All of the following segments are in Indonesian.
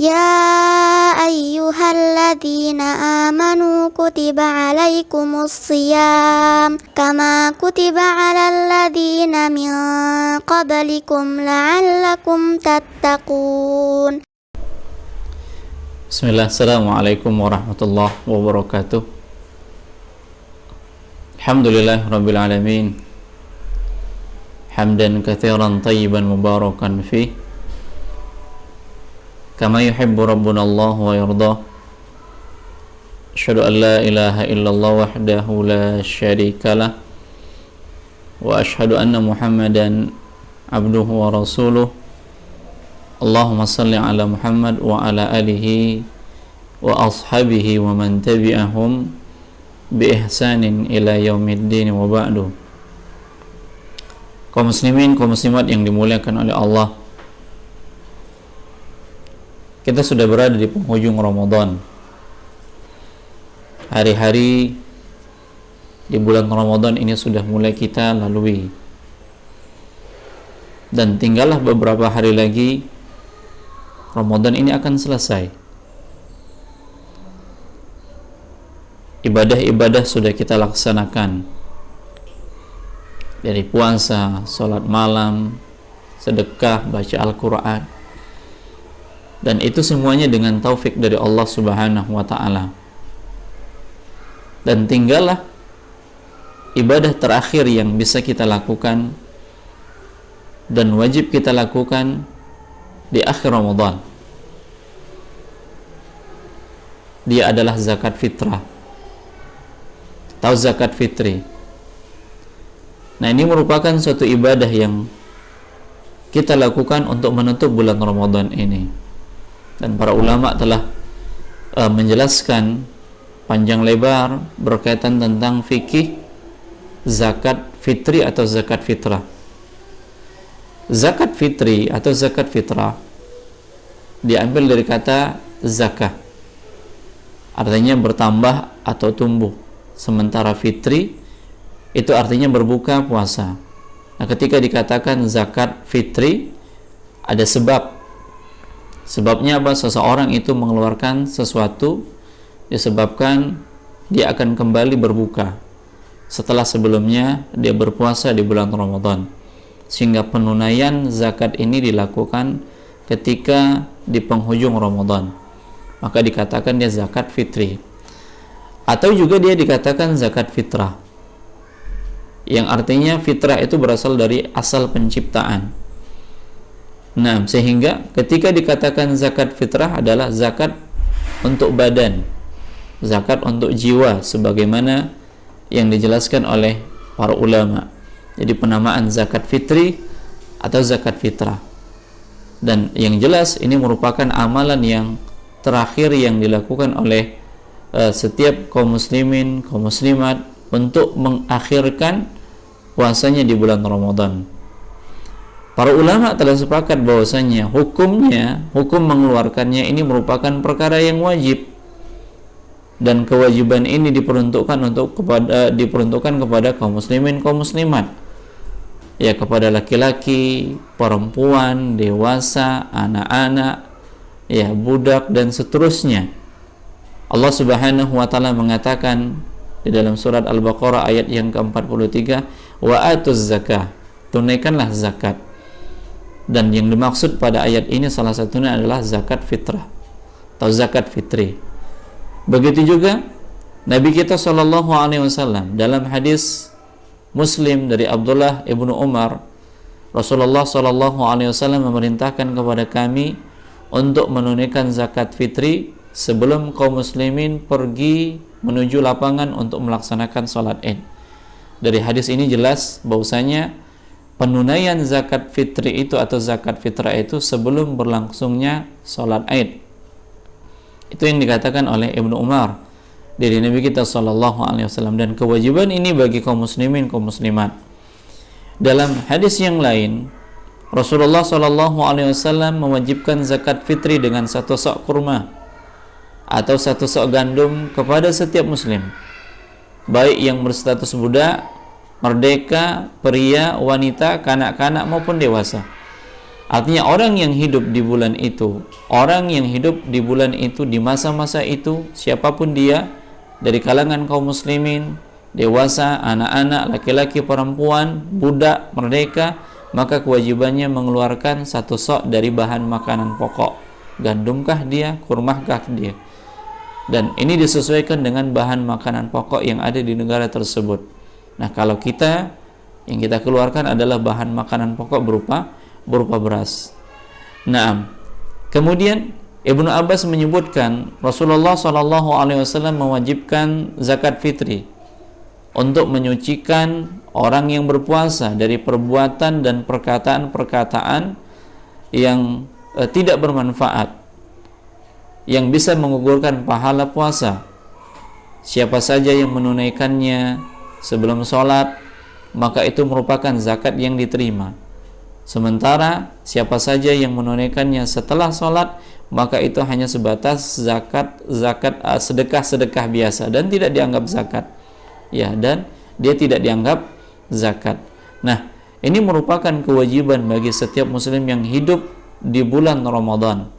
يا أيها الذين آمنوا كتب عليكم الصيام كما كتب على الذين من قبلكم لعلكم تتقون. Bismillah, Assalamualaikum warahmatullahi wabarakatuh. Alhamdulillah Rabbil Alamin, hamdan kathiran tayyiban mubarakan fih, kama yuhibbu Rabbuna Allah wa yardah. Asyhadu an la ilaha illallah wahdahu la syarikalah, wa asyhadu anna Muhammadan abduhu wa rasuluh. Allahumma salli ala Muhammad wa ala alihi wa ashabihi wa man tabi'ahum bi ihsanin ila yaumiddin wa ba'du. Kaum muslimin, kaum muslimat yang dimuliakan oleh Allah, kita sudah berada di penghujung Ramadan. Hari-hari di bulan Ramadan ini sudah mulai kita lalui, dan tinggallah beberapa hari lagi Ramadan ini akan selesai. Ibadah-ibadah sudah kita laksanakan, dari puasa, sholat malam, sedekah, baca Al-Quran, dan itu semuanya dengan taufik dari Allah Subhanahu wa Ta'ala. Dan tinggallah ibadah terakhir yang bisa kita lakukan dan wajib kita lakukan di akhir Ramadan. Dia adalah zakat fitrah atau zakat fitri. Nah, ini merupakan suatu ibadah yang kita lakukan untuk menutup bulan Ramadan ini. Dan para ulama telah menjelaskan panjang lebar berkaitan tentang fikih zakat fitri atau zakat fitrah. Zakat fitri atau zakat fitrah diambil dari kata zakah, artinya bertambah atau tumbuh, sementara fitri itu artinya berbuka puasa. Nah, ketika dikatakan zakat fitri, ada sebabnya apa? Seseorang itu mengeluarkan sesuatu disebabkan dia akan kembali berbuka setelah sebelumnya dia berpuasa di bulan Ramadan, sehingga penunaian zakat ini dilakukan ketika di penghujung Ramadan, maka dikatakan dia zakat fitri. Atau juga dia dikatakan zakat fitrah, yang artinya fitrah itu berasal dari asal penciptaan. Nah, sehingga ketika dikatakan zakat fitrah adalah zakat untuk badan, zakat untuk jiwa, sebagaimana yang dijelaskan oleh para ulama. Jadi penamaan zakat fitri atau zakat fitrah. Dan yang jelas ini merupakan amalan yang terakhir yang dilakukan oleh setiap kaum muslimin, kaum muslimat untuk mengakhirkan puasanya di bulan Ramadan. Para ulama telah sepakat bahwasanya hukum mengeluarkannya ini merupakan perkara yang wajib, dan kewajiban ini diperuntukkan kepada kaum muslimin, kaum muslimat, ya, kepada laki-laki, perempuan, dewasa, anak-anak, ya, budak, dan seterusnya. Allah Subhanahu wa Ta'ala mengatakan di dalam surat Al-Baqarah ayat yang ke-43, wa atuz zakah, tunaikanlah zakat. Dan yang dimaksud pada ayat ini salah satunya adalah zakat fitrah atau zakat fitri. Begitu juga Nabi kita Shallallahu Alaihi Wasallam dalam hadis Muslim dari Abdullah ibnu Umar, Rasulullah Shallallahu Alaihi Wasallam memerintahkan kepada kami untuk menunaikan zakat fitri sebelum kaum muslimin pergi menuju lapangan untuk melaksanakan sholat Id. Dari hadis ini jelas bahwasanya penunaian zakat fitri itu atau zakat fitrah itu sebelum berlangsungnya sholat Id. Itu yang dikatakan oleh Ibnu Umar dari Nabi kita Shallallahu Alaihi Wasallam, dan kewajiban ini bagi kaum muslimin, kaum muslimat. Dalam hadis yang lain, Rasulullah Shallallahu Alaihi Wasallam mewajibkan zakat fitri dengan satu sok kurma atau satu sok gandum kepada setiap muslim, baik yang berstatus budak, merdeka, pria, wanita, kanak-kanak maupun dewasa. Artinya orang yang hidup di bulan itu, di masa-masa itu, siapapun dia, dari kalangan kaum muslimin, dewasa, anak-anak, laki-laki, perempuan, budak, merdeka, maka kewajibannya mengeluarkan satu sok dari bahan makanan pokok. Gandumkah dia, kurmahkah dia. Dan ini disesuaikan dengan bahan makanan pokok yang ada di negara tersebut. Nah, kalau yang kita keluarkan adalah bahan makanan pokok berupa beras. Nah, kemudian Ibnu Abbas menyebutkan Rasulullah SAW mewajibkan zakat fitri untuk menyucikan orang yang berpuasa dari perbuatan dan perkataan-perkataan yang tidak bermanfaat, yang bisa menggugurkan pahala puasa. Siapa saja yang menunaikannya sebelum sholat, maka itu merupakan zakat yang diterima. Sementara siapa saja yang menunaikannya setelah sholat, maka itu hanya sebatas sedekah biasa dan tidak dianggap zakat. Ya, dan dia tidak dianggap zakat. Nah, ini merupakan kewajiban bagi setiap muslim yang hidup di bulan Ramadan.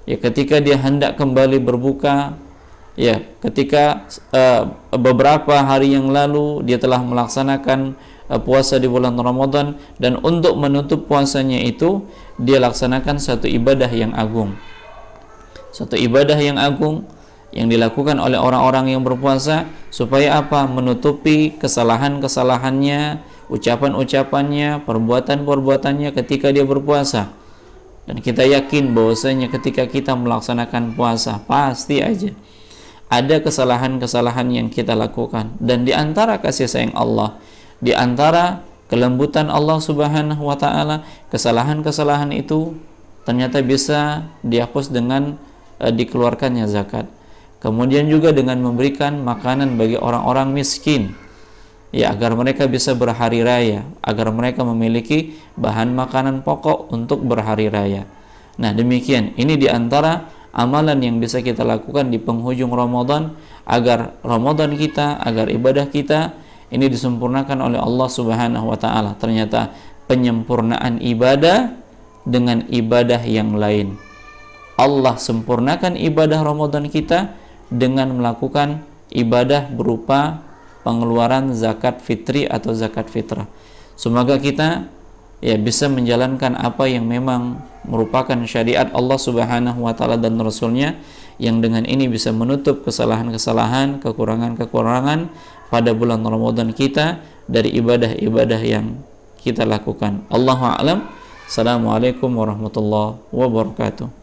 Ya, ketika dia hendak kembali berbuka, ya, ketika beberapa hari yang lalu dia telah melaksanakan puasa di bulan Ramadan, dan untuk menutup puasanya itu dia laksanakan satu ibadah yang agung. Satu ibadah yang agung yang dilakukan oleh orang-orang yang berpuasa supaya apa? Menutupi kesalahan-kesalahannya, ucapan-ucapannya, perbuatan-perbuatannya ketika dia berpuasa. Dan kita yakin bahwasanya ketika kita melaksanakan puasa pasti aja ada kesalahan-kesalahan yang kita lakukan, dan di antara kasih sayang Allah, di antara kelembutan Allah Subhanahu wa taala, kesalahan-kesalahan itu ternyata bisa dihapus dengan dikeluarkannya zakat. Kemudian juga dengan memberikan makanan bagi orang-orang miskin, ya, agar mereka bisa berhari raya, agar mereka memiliki bahan makanan pokok untuk berhari raya. Nah, demikian, ini di antara amalan yang bisa kita lakukan di penghujung Ramadan, agar Ramadan kita, agar ibadah kita ini disempurnakan oleh Allah Subhanahu wa taala. Ternyata penyempurnaan ibadah dengan ibadah yang lain. Allah sempurnakan ibadah Ramadan kita dengan melakukan ibadah berupa pengeluaran zakat fitri atau zakat fitrah. Semoga kita ya bisa menjalankan apa yang memang merupakan syariat Allah Subhanahu wa taala dan Rasulnya, yang dengan ini bisa menutup kesalahan-kesalahan, kekurangan-kekurangan pada bulan Ramadan kita dari ibadah-ibadah yang kita lakukan. Allahu a'lam. Assalamualaikum warahmatullahi wabarakatuh.